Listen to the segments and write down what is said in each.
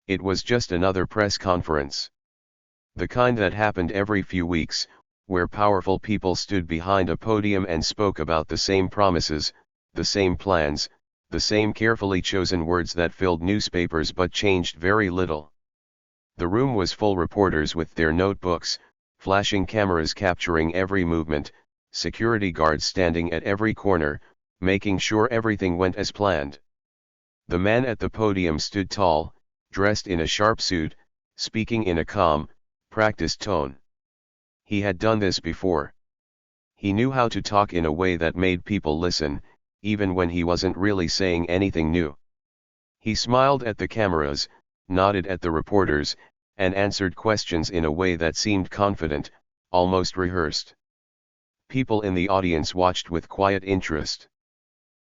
It was just another press conference. The kind that happened every few weeks, where powerful people stood behind a podium and spoke about the same promises, the same plans, the same carefully chosen words that filled newspapers but changed very little. The room was full reporters with their notebooks, flashing cameras capturing every movement, security guards standing at every corner, making sure everything went as planned. The man at the podium stood tall, dressed in a sharp suit, speaking in a calm, practiced tone. He had done this before. He knew how to talk in a way that made people listen, even when he wasn't really saying anything new. He smiled at the cameras, nodded at the reporters, and answered questions in a way that seemed confident, almost rehearsed. People in the audience watched with quiet interest.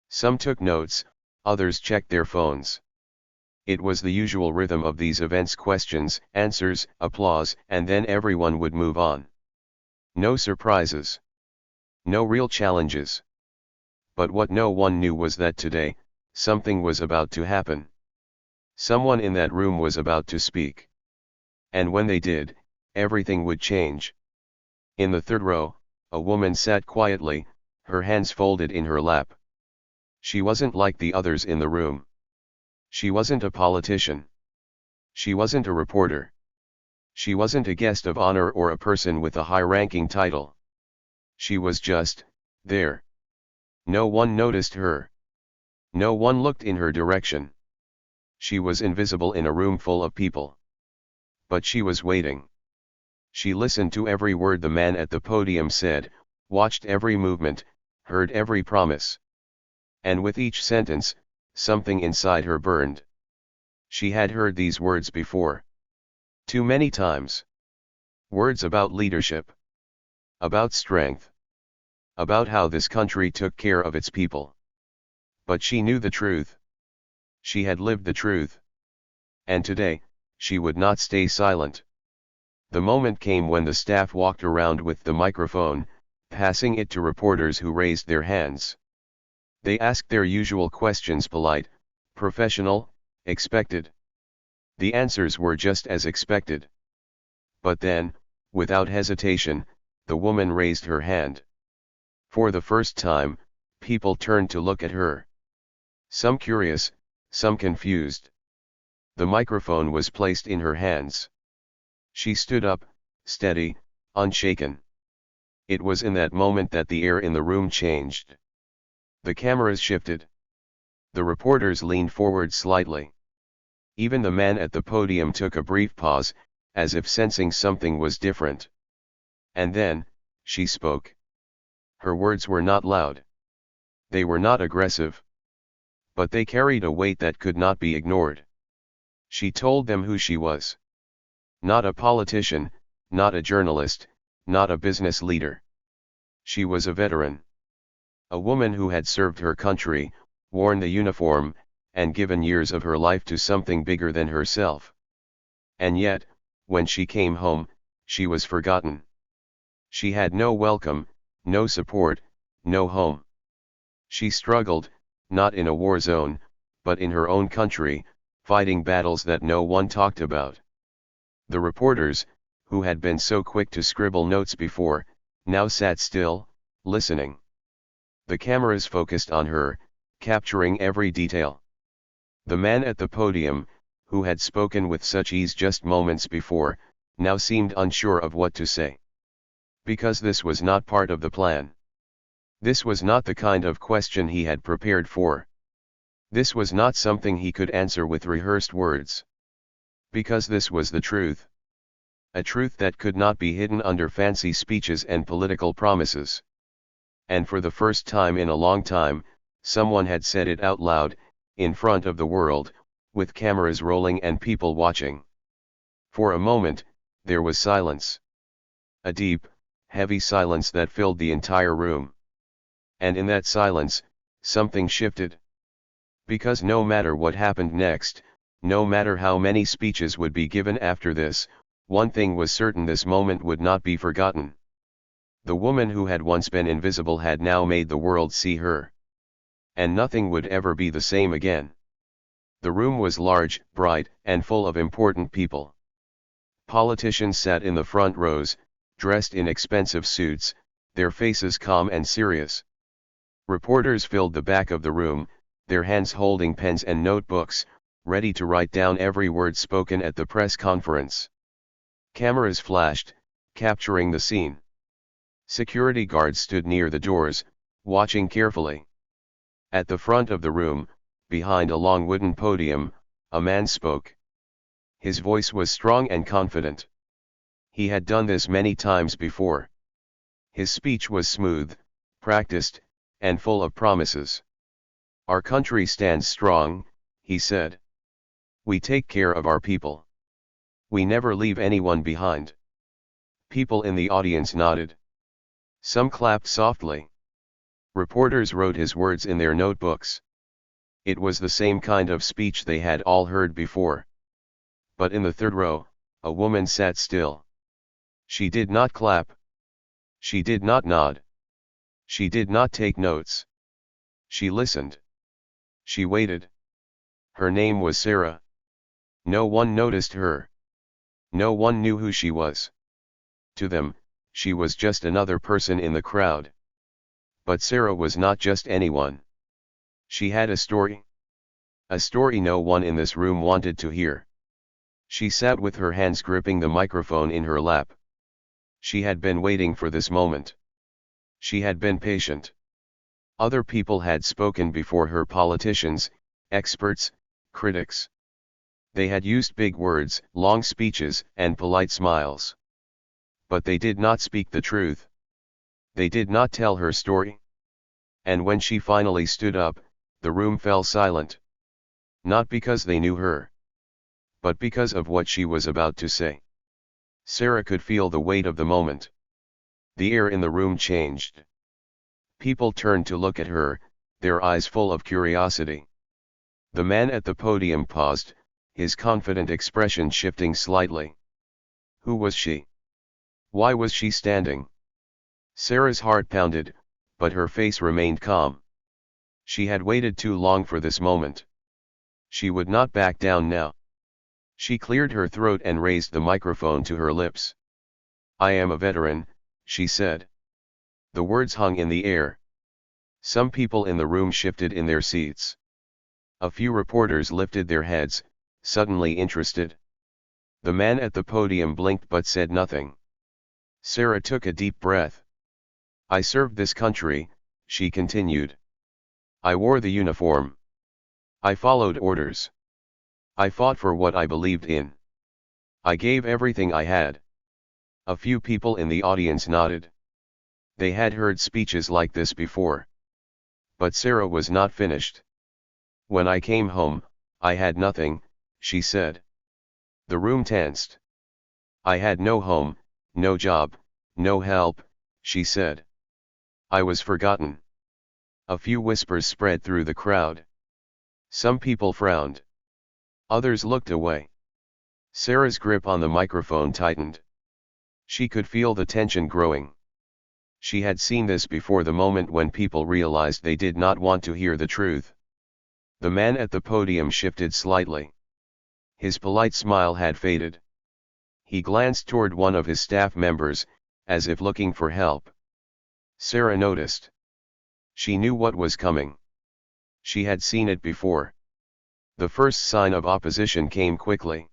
Some took notes, others checked their phones. It was the usual rhythm of these events: questions, answers, applause, and then everyone would move on. No surprises. No real challenges. But what no one knew was that today, something was about to happen. Someone in that room was about to speak. And when they did, everything would change. In the third row, a woman sat quietly, her hands folded in her lap. She wasn't like the others in the room. She wasn't a politician. She wasn't a reporter. She wasn't a guest of honor or a person with a high-ranking title. She was just there. No one noticed her. No one looked in her direction. She was invisible in a room full of people. But she was waiting. She listened to every word the man at the podium said, watched every movement, heard every promise. And with each sentence, something inside her burned. She had heard these words before. Too many times. Words about leadership. About strength. About how this country took care of its people. But she knew the truth. She had lived the truth. And today, she would not stay silent. The moment came when the staff walked around with the microphone, passing it to reporters who raised their hands. They asked their usual questions: polite, professional, expected. The answers were just as expected. But then, without hesitation, the woman raised her hand. For the first time, people turned to look at her. Some curious, some confused. The microphone was placed in her hands. She stood up, steady, unshaken. It was in that moment that the air in the room changed. The cameras shifted. The reporters leaned forward slightly. Even the man at the podium took a brief pause, as if sensing something was different. And then, she spoke. Her words were not loud. They were not aggressive. But they carried a weight that could not be ignored. She told them who she was. Not a politician, not a journalist, not a business leader. She was a veteran. A woman who had served her country, worn the uniform, and given years of her life to something bigger than herself. And yet, when she came home, she was forgotten. She had no welcome, no support, no home. She struggled, not in a war zone, but in her own country, fighting battles that no one talked about. The reporters, who had been so quick to scribble notes before, now sat still, listening. The cameras focused on her, capturing every detail. The man at the podium, who had spoken with such ease just moments before, now seemed unsure of what to say. Because this was not part of the plan. This was not the kind of question he had prepared for. This was not something he could answer with rehearsed words. Because this was the truth. A truth that could not be hidden under fancy speeches and political promises. And for the first time in a long time, someone had said it out loud, in front of the world, with cameras rolling and people watching. For a moment, there was silence. A deep, heavy silence that filled the entire room. And in that silence, something shifted. Because no matter what happened next, no matter how many speeches would be given after this, one thing was certain: this moment would not be forgotten. The woman who had once been invisible had now made the world see her. And nothing would ever be the same again. The room was large, bright, and full of important people. Politicians sat in the front rows, dressed in expensive suits, their faces calm and serious. Reporters filled the back of the room, their hands holding pens and notebooks, ready to write down every word spoken at the press conference. Cameras flashed, capturing the scene. Security guards stood near the doors, watching carefully. At the front of the room, behind a long wooden podium, a man spoke. His voice was strong and confident. He had done this many times before. His speech was smooth, practiced, and full of promises. Our country stands strong, he said. We take care of our people. We never leave anyone behind. People in the audience nodded. Some clapped softly. Reporters wrote his words in their notebooks. It was the same kind of speech they had all heard before. But in the third row, a woman sat still. She did not clap. She did not nod. She did not take notes. She listened. She waited. Her name was Sarah. No one noticed her. No one knew who she was. To them, she was just another person in the crowd. But Sarah was not just anyone. She had a story. A story no one in this room wanted to hear. She sat with her hands gripping the microphone in her lap. She had been waiting for this moment. She had been patient. Other people had spoken before her: politicians, experts, critics. They had used big words, long speeches, and polite smiles. But they did not speak the truth. They did not tell her story. And when she finally stood up, the room fell silent. Not because they knew her, but because of what she was about to say. Sarah could feel the weight of the moment. The air in the room changed. People turned to look at her, their eyes full of curiosity. The man at the podium paused, his confident expression shifting slightly. Who was she? Why was she standing? Sarah's heart pounded, but her face remained calm. She had waited too long for this moment. She would not back down now. She cleared her throat and raised the microphone to her lips. I am a veteran, she said. The words hung in the air. Some people in the room shifted in their seats. A few reporters lifted their heads, suddenly interested. The man at the podium blinked but said nothing. Sarah took a deep breath. I served this country, she continued. I wore the uniform. I followed orders. I fought for what I believed in. I gave everything I had. A few people in the audience nodded. They had heard speeches like this before. But Sarah was not finished. When I came home, I had nothing, she said. The room tensed. I had no home, no job, no help, she said. I was forgotten. A few whispers spread through the crowd. Some people frowned. Others looked away. Sarah's grip on the microphone tightened. She could feel the tension growing. She had seen this before, the moment when people realized they did not want to hear the truth. The man at the podium shifted slightly. His polite smile had faded. He glanced toward one of his staff members, as if looking for help. Sarah noticed. She knew what was coming. She had seen it before. The first sign of opposition came quickly.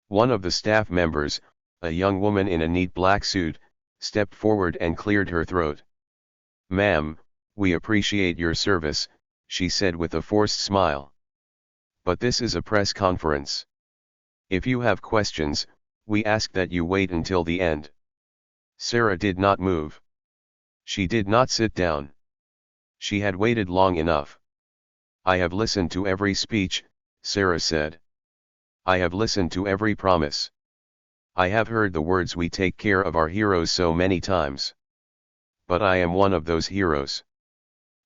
One of the staff members, a young woman in a neat black suit, stepped forward and cleared her throat. Ma'am, we appreciate your service, she said with a forced smile. But this is a press conference. If you have questions, we ask that you wait until the end. Sarah did not move. She did not sit down. She had waited long enough. I have listened to every speech, Sarah said. I have listened to every promise. I have heard the words "we take care of our heroes" so many times. But I am one of those heroes.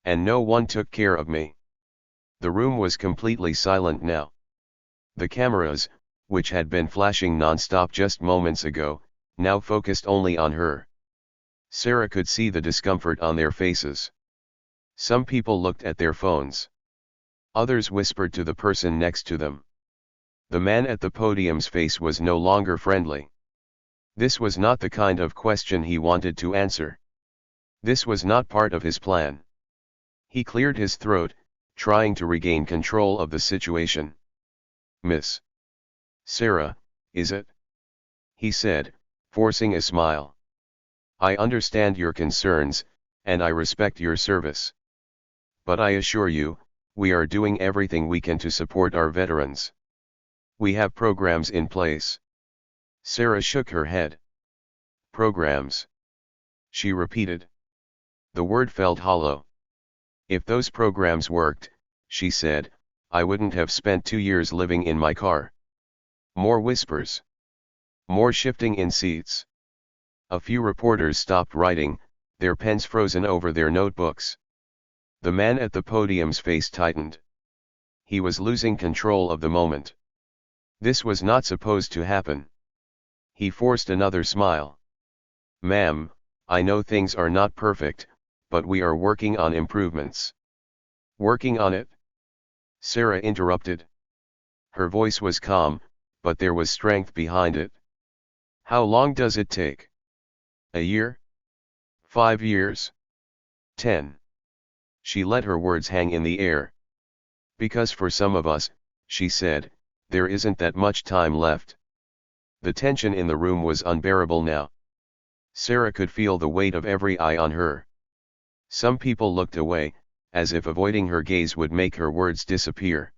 And no one took care of me. The room was completely silent now. The cameras, which had been flashing non-stop just moments ago, now focused only on her. Sarah could see the discomfort on their faces. Some people looked at their phones. Others whispered to the person next to them. The man at the podium's face was no longer friendly. This was not the kind of question he wanted to answer. This was not part of his plan. He cleared his throat, trying to regain control of the situation. "Miss Sarah, is it?" he said, forcing a smile. "I understand your concerns, and I respect your service. But I assure you, we are doing everything we can to support our veterans. We have programs in place." Sarah shook her head. "Programs?" she repeated. The word felt hollow. "If those programs worked," she said, "I wouldn't have spent 2 years living in my car." More whispers. More shifting in seats. A few reporters stopped writing, their pens frozen over their notebooks. The man at the podium's face tightened. He was losing control of the moment. This was not supposed to happen. He forced another smile. "Ma'am, I know things are not perfect, but we are working on improvements." "Working on it?" Sarah interrupted. Her voice was calm, but there was strength behind it. "How long does it take? A year? 5 years? 10? She let her words hang in the air. "Because for some of us," she said, "there isn't that much time left." The tension in the room was unbearable now. Sarah could feel the weight of every eye on her. Some people looked away, as if avoiding her gaze would make her words disappear.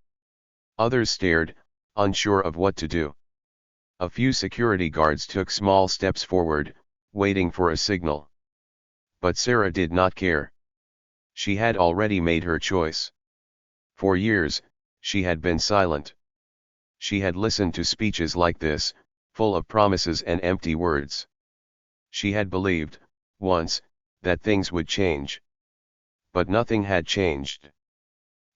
Others stared, unsure of what to do. A few security guards took small steps forward, waiting for a signal. But Sarah did not care. She had already made her choice. For years, she had been silent. She had listened to speeches like this, full of promises and empty words. She had believed, once, that things would change. But nothing had changed.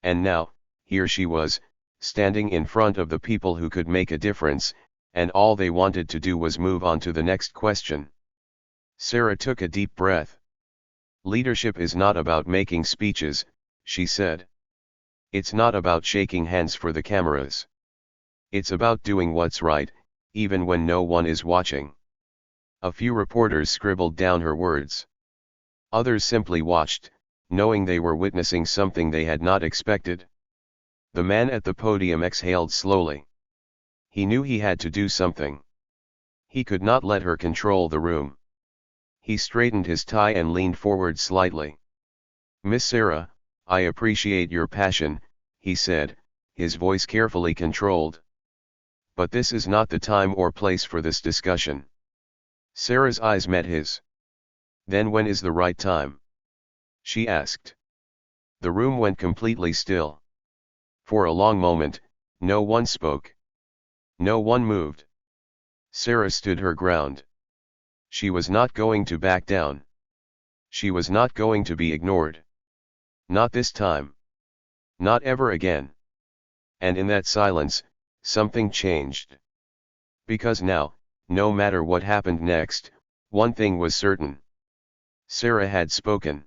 And now, here she was, standing in front of the people who could make a difference, and all they wanted to do was move on to the next question. Sarah took a deep breath. "Leadership is not about making speeches," she said. "It's not about shaking hands for the cameras. It's about doing what's right, even when no one is watching." A few reporters scribbled down her words. Others simply watched, knowing they were witnessing something they had not expected. The man at the podium exhaled slowly. He knew he had to do something. He could not let her control the room. He straightened his tie and leaned forward slightly. "Miss Sarah, I appreciate your passion," he said, his voice carefully controlled. "But this is not the time or place for this discussion." Sarah's eyes met his. "Then when is the right time?" she asked. The room went completely still. For a long moment, no one spoke. No one moved. Sarah stood her ground. She was not going to back down. She was not going to be ignored. Not this time. Not ever again. And in that silence, something changed. Because now, no matter what happened next, one thing was certain. Sarah had spoken.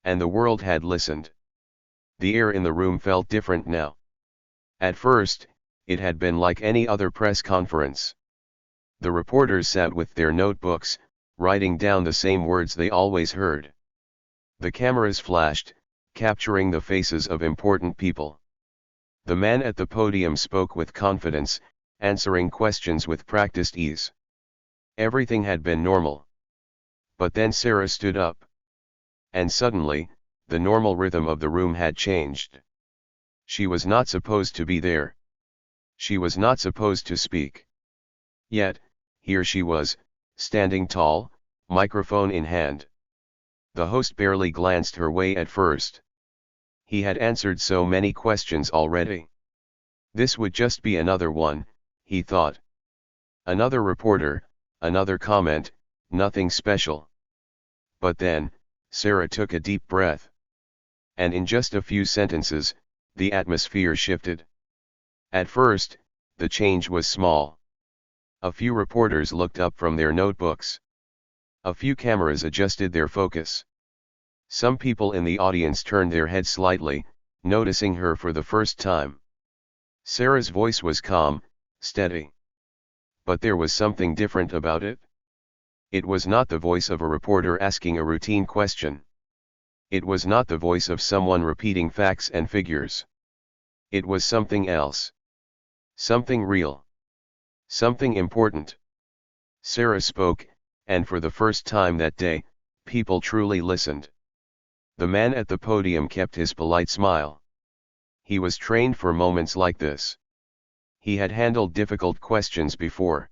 And the world had listened. The air in the room felt different now. At first, it had been like any other press conference. The reporters sat with their notebooks, writing down the same words they always heard. The cameras flashed, capturing the faces of important people. The man at the podium spoke with confidence, answering questions with practiced ease. Everything had been normal. But then Sarah stood up. And suddenly, the normal rhythm of the room had changed. She was not supposed to be there. She was not supposed to speak. Yet, here she was, standing tall, microphone in hand. The host barely glanced her way at first. He had answered so many questions already. This would just be another one, he thought. Another reporter, another comment, nothing special. But then, Sarah took a deep breath. And in just a few sentences, the atmosphere shifted. At first, the change was small. A few reporters looked up from their notebooks. A few cameras adjusted their focus. Some people in the audience turned their heads slightly, noticing her for the first time. Sarah's voice was calm, steady. But there was something different about it. It was not the voice of a reporter asking a routine question. It was not the voice of someone repeating facts and figures. It was something else. Something real. Something important. Sarah spoke, and for the first time that day, people truly listened. The man at the podium kept his polite smile. He was trained for moments like this. He had handled difficult questions before.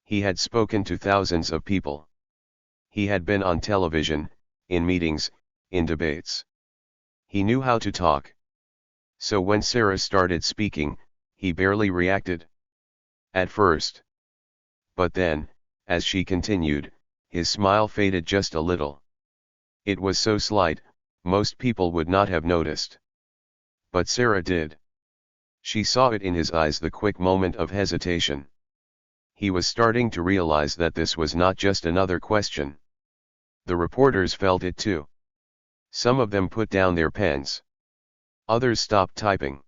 He had spoken to thousands of people. He had been on television, in meetings, in debates. He knew how to talk. So when Sarah started speaking, he barely reacted. At first. But then, as she continued, his smile faded just a little. It was so slight, most people would not have noticed. But Sarah did. She saw it in his eyes, the quick moment of hesitation. He was starting to realize that this was not just another question. The reporters felt it too. Some of them put down their pens. Others stopped typing.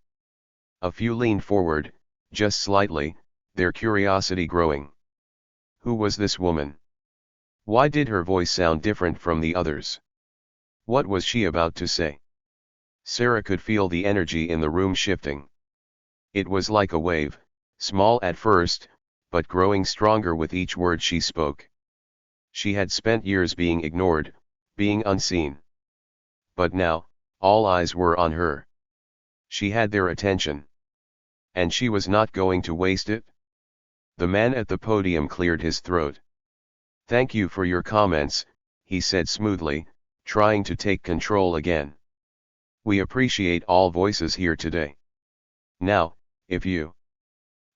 A few leaned forward, just slightly, their curiosity growing. Who was this woman? Why did her voice sound different from the others? What was she about to say? Sarah could feel the energy in the room shifting. It was like a wave, small at first, but growing stronger with each word she spoke. She had spent years being ignored, being unseen. But now, all eyes were on her. She had their attention. And she was not going to waste it. The man at the podium cleared his throat. "Thank you for your comments," he said smoothly, trying to take control again. "We appreciate all voices here today. Now, if you..."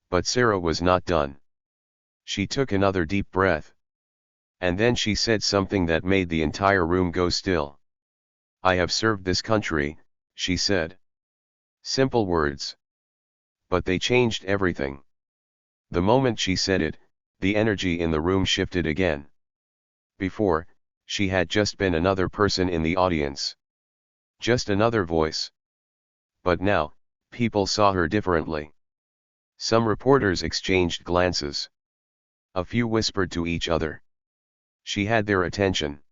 But Sarah was not done. She took another deep breath. And then she said something that made the entire room go still. "I have served this country," she said. Simple words. But they changed everything. The moment she said it, the energy in the room shifted again. Before, she had just been another person in the audience. Just another voice. But now, people saw her differently. Some reporters exchanged glances. A few whispered to each other. She had their attention.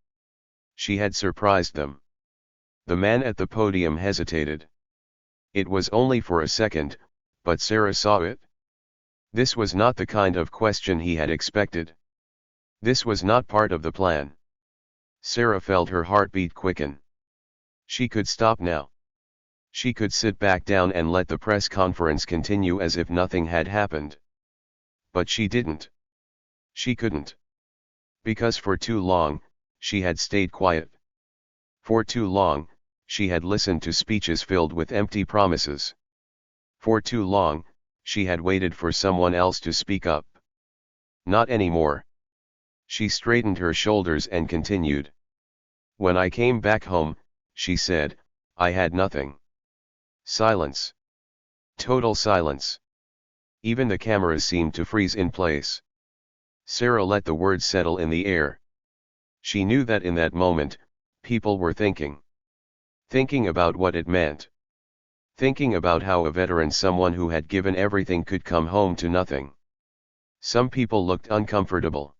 She had surprised them. The man at the podium hesitated. It was only for a second, but Sarah saw it. This was not the kind of question he had expected. This was not part of the plan. Sarah felt her heartbeat quicken. She could stop now. She could sit back down and let the press conference continue as if nothing had happened. But she didn't. She couldn't. Because for too long, she had stayed quiet. For too long, she had listened to speeches filled with empty promises. For too long, she had waited for someone else to speak up. Not anymore. She straightened her shoulders and continued. "When I came back home," she said, "I had nothing." Silence. Total silence. Even the cameras seemed to freeze in place. Sarah let the words settle in the air. She knew that in that moment, people were thinking. Thinking about what it meant. Thinking about how a veteran, someone who had given everything, could come home to nothing. Some people looked uncomfortable.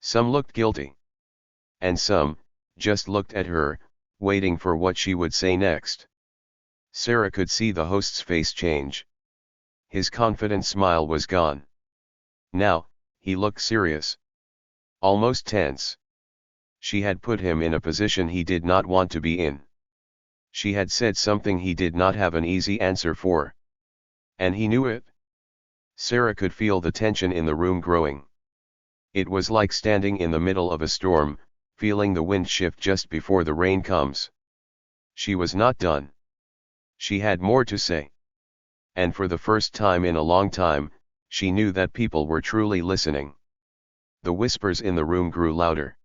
Some looked guilty. And some, just looked at her, waiting for what she would say next. Sarah could see the host's face change. His confident smile was gone. Now, he looked serious. Almost tense. She had put him in a position he did not want to be in. She had said something he did not have an easy answer for. And he knew it. Sarah could feel the tension in the room growing. It was like standing in the middle of a storm, feeling the wind shift just before the rain comes. She was not done. She had more to say. And for the first time in a long time, she knew that people were truly listening. The whispers in the room grew louder.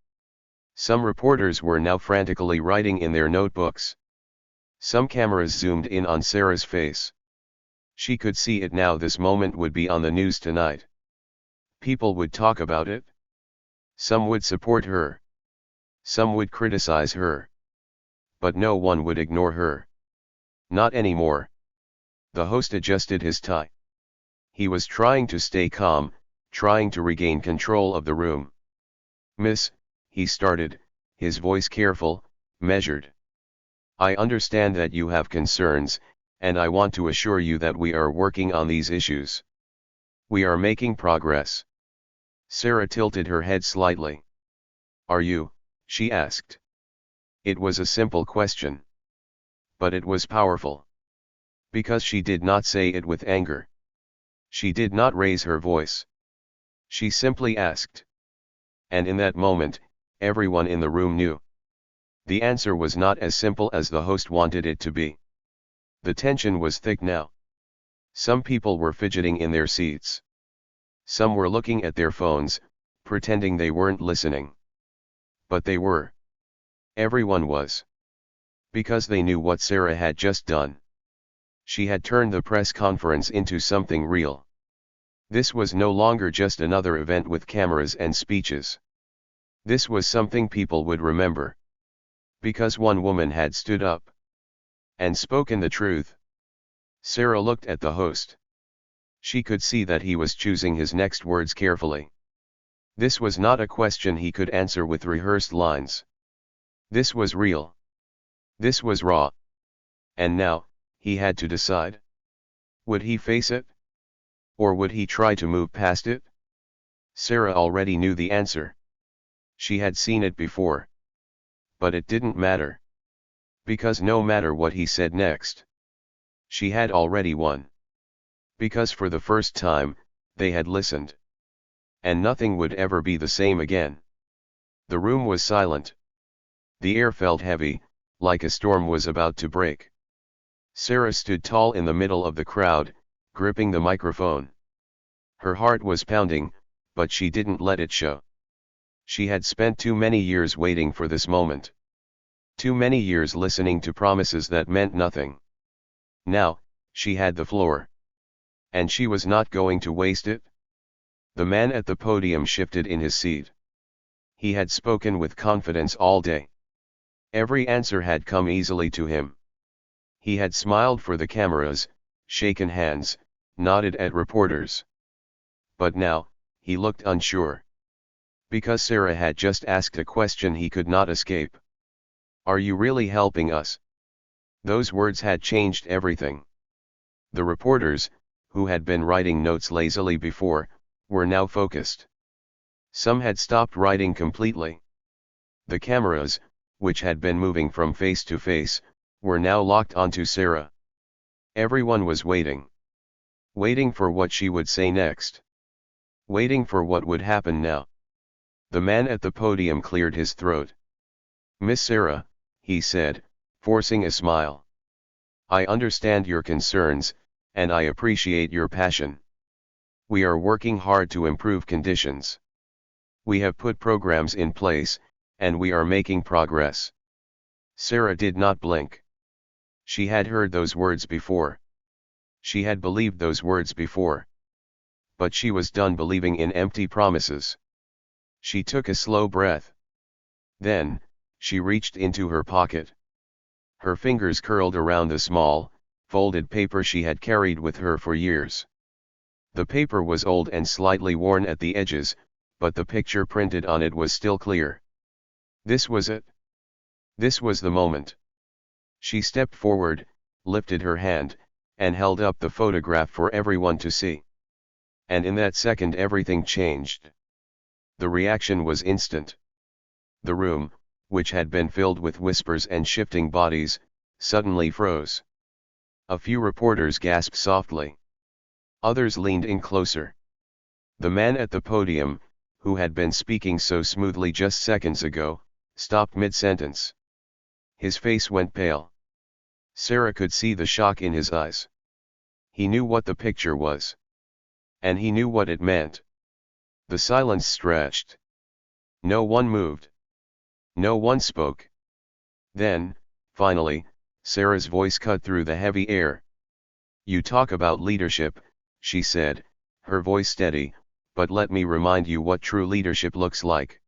Some reporters were now frantically writing in their notebooks. Some cameras zoomed in on Sarah's face. She could see it now. This moment would be on the news tonight. People would talk about it. Some would support her. Some would criticize her. But no one would ignore her. Not anymore. The host adjusted his tie. He was trying to stay calm, trying to regain control of the room. Miss, he started, his voice careful, measured. I understand that you have concerns, and I want to assure you that we are working on these issues. We are making progress. Sarah tilted her head slightly. Are you? She asked. It was a simple question. But it was powerful. Because she did not say it with anger. She did not raise her voice. She simply asked. And in that moment, everyone in the room knew. The answer was not as simple as the host wanted it to be. The tension was thick now. Some people were fidgeting in their seats. Some were looking at their phones, pretending they weren't listening. But they were. Everyone was. Because they knew what Sarah had just done. She had turned the press conference into something real. This was no longer just another event with cameras and speeches. This was something people would remember. Because one woman had stood up and spoken the truth. Sarah looked at the host. She could see that he was choosing his next words carefully. This was not a question he could answer with rehearsed lines. This was real. This was raw. And now, he had to decide. Would he face it? Or would he try to move past it? Sarah already knew the answer. She had seen it before. But it didn't matter. Because no matter what he said next, she had already won. Because for the first time, they had listened. And nothing would ever be the same again. The room was silent. The air felt heavy, like a storm was about to break. Sarah stood tall in the middle of the crowd, gripping the microphone. Her heart was pounding, but she didn't let it show. She had spent too many years waiting for this moment. Too many years listening to promises that meant nothing. Now, she had the floor. And she was not going to waste it. The man at the podium shifted in his seat. He had spoken with confidence all day. Every answer had come easily to him. He had smiled for the cameras, shaken hands, nodded at reporters. But now, he looked unsure. Because Sarah had just asked a question he could not escape. Are you really helping us? Those words had changed everything. The reporters, who had been writing notes lazily before, were now focused. Some had stopped writing completely. The cameras, which had been moving from face to face, were now locked onto Sarah. Everyone was waiting. Waiting for what she would say next. Waiting for what would happen now. The man at the podium cleared his throat. Miss Sarah, he said, forcing a smile. I understand your concerns, and I appreciate your passion. We are working hard to improve conditions. We have put programs in place, and we are making progress. Sarah did not blink. She had heard those words before. She had believed those words before. But she was done believing in empty promises. She took a slow breath. Then, she reached into her pocket. Her fingers curled around the small, folded paper she had carried with her for years. The paper was old and slightly worn at the edges, but the picture printed on it was still clear. This was it. This was the moment. She stepped forward, lifted her hand, and held up the photograph for everyone to see. And in that second everything changed. The reaction was instant. The room, which had been filled with whispers and shifting bodies, suddenly froze. A few reporters gasped softly. Others leaned in closer. The man at the podium, who had been speaking so smoothly just seconds ago, stopped mid-sentence. His face went pale. Sarah could see the shock in his eyes. He knew what the picture was. And he knew what it meant. The silence stretched. No one moved. No one spoke. Then, finally, Sarah's voice cut through the heavy air. You talk about leadership, she said, her voice steady, but let me remind you what true leadership looks like.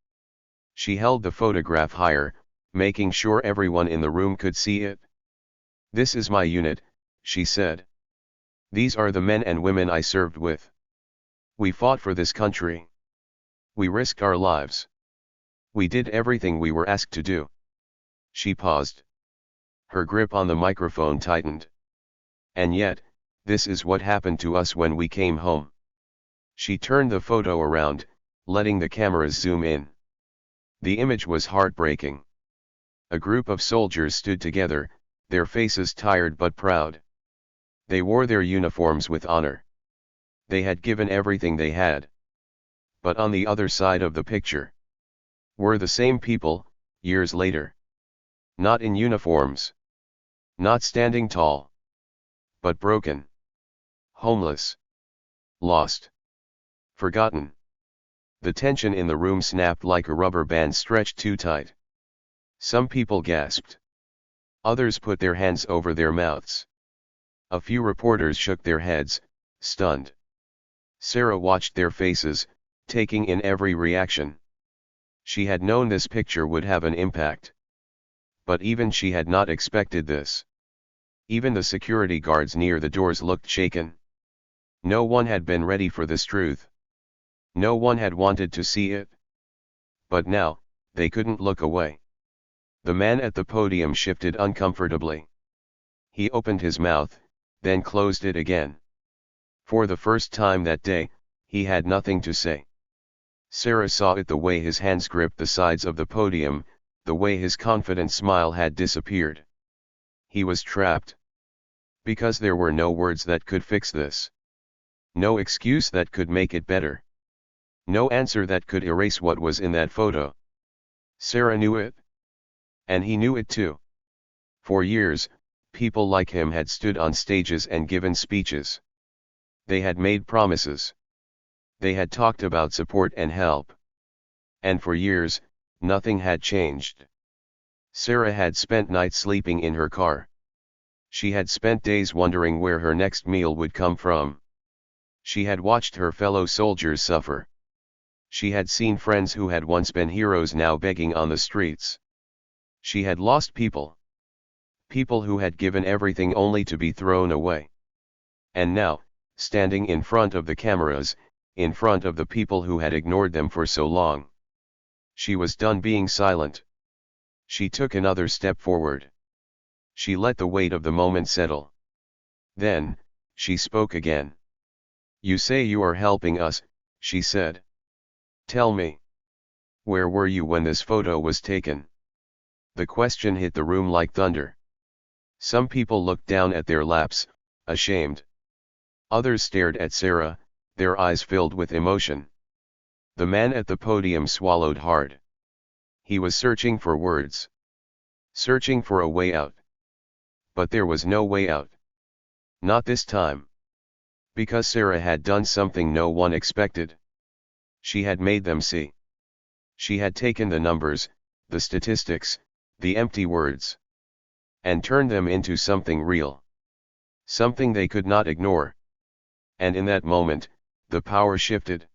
She held the photograph higher, making sure everyone in the room could see it. "This is my unit," she said. "These are the men and women I served with. We fought for this country. We risked our lives. We did everything we were asked to do." She paused. Her grip on the microphone tightened. "And yet, this is what happened to us when we came home." She turned the photo around, letting the cameras zoom in. The image was heartbreaking. A group of soldiers stood together, their faces tired but proud. They wore their uniforms with honor. They had given everything they had. But on the other side of the picture were the same people, years later. Not in uniforms. Not standing tall. But broken. Homeless. Lost. Forgotten. The tension in the room snapped like a rubber band stretched too tight. Some people gasped. Others put their hands over their mouths. A few reporters shook their heads, stunned. Sarah watched their faces, taking in every reaction. She had known this picture would have an impact. But even she had not expected this. Even the security guards near the doors looked shaken. No one had been ready for this truth. No one had wanted to see it. But now, they couldn't look away. The man at the podium shifted uncomfortably. He opened his mouth, then closed it again. For the first time that day, he had nothing to say. Sarah saw it the way his hands gripped the sides of the podium, the way his confident smile had disappeared. He was trapped. Because there were no words that could fix this. No excuse that could make it better. No answer that could erase what was in that photo. Sarah knew it. And he knew it too. For years, people like him had stood on stages and given speeches. They had made promises. They had talked about support and help. And for years, nothing had changed. Sarah had spent nights sleeping in her car. She had spent days wondering where her next meal would come from. She had watched her fellow soldiers suffer. She had seen friends who had once been heroes now begging on the streets. She had lost people. People who had given everything only to be thrown away. And now, standing in front of the cameras, in front of the people who had ignored them for so long. She was done being silent. She took another step forward. She let the weight of the moment settle. Then, she spoke again. "You say you are helping us," she said. "Tell me. Where were you when this photo was taken?" The question hit the room like thunder. Some people looked down at their laps, ashamed. Others stared at Sarah, their eyes filled with emotion. The man at the podium swallowed hard. He was searching for words. Searching for a way out. But there was no way out. Not this time. Because Sarah had done something no one expected. She had made them see. She had taken the numbers, the statistics, the empty words. And turned them into something real. Something they could not ignore. And in that moment, the power shifted.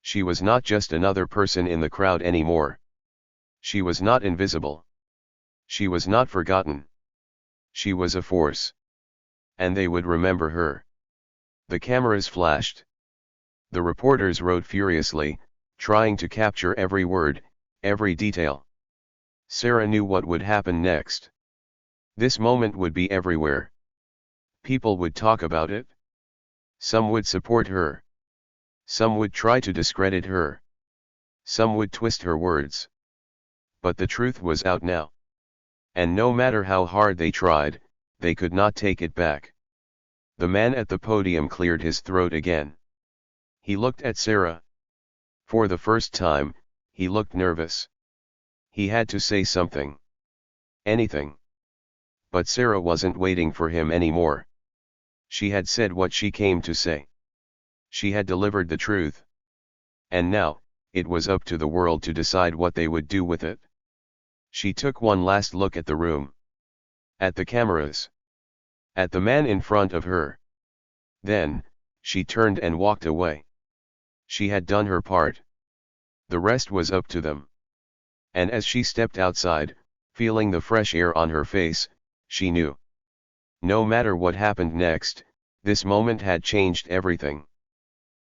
She was not just another person in the crowd anymore. She was not invisible. She was not forgotten. She was a force. And they would remember her. The cameras flashed. The reporters wrote furiously, trying to capture every word, every detail. Sarah knew what would happen next. This moment would be everywhere. People would talk about it. Some would support her. Some would try to discredit her. Some would twist her words. But the truth was out now. And no matter how hard they tried, they could not take it back. The man at the podium cleared his throat again. He looked at Sarah. For the first time, he looked nervous. He had to say something. Anything. But Sarah wasn't waiting for him anymore. She had said what she came to say. She had delivered the truth. And now, it was up to the world to decide what they would do with it. She took one last look at the room. At the cameras. At the man in front of her. Then, she turned and walked away. She had done her part. The rest was up to them. And as she stepped outside, feeling the fresh air on her face, she knew. No matter what happened next, this moment had changed everything.